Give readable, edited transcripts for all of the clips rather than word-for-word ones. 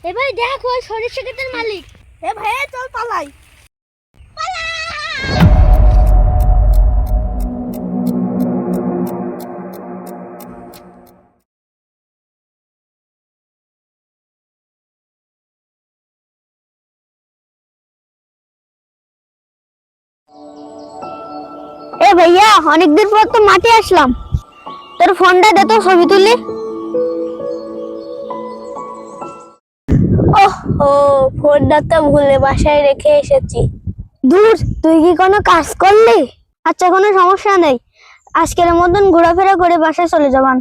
এ ভাই দেখ ওই সরিষা ক্ষেতের মালিক। এ ভাই চল পালাই। এ ভাইয়া অনেকদিন পর তো মাঠে আসলাম, তোর ফোনটা দে তো ছবি তুলি। ওহো, ফোনটা তো ভুলে বাসায় রেখে এসেছি। দূর, তুই কি কোনো কাজ করলি? আচ্ছা কোনো সমস্যা নেই, আজকের মতন ঘোরাফেরা করে বাসায় চলে যাবান।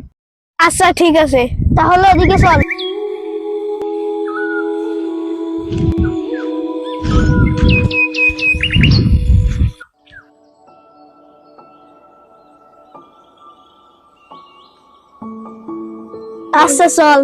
আচ্ছা ঠিক আছে, তাহলে ওদিকে চল। আচ্ছা চল।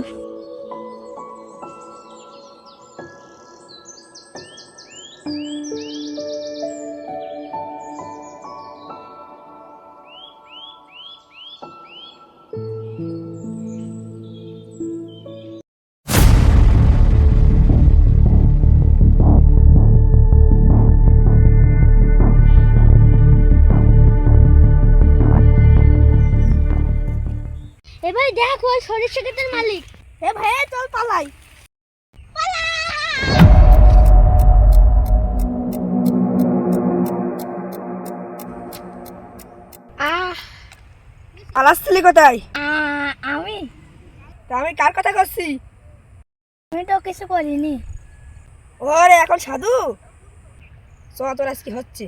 এ ভাই দেখ ওই সরিষা ক্ষেতের মালিক। এ ভাই চল পালাই। আহ পালাচ্ছিলি কোথায়? আমি তা আমি কার কথা করছি? আমি তো কিছু করিনি। ওরে এখন সাধু, চ তোর আজকে হচ্ছে।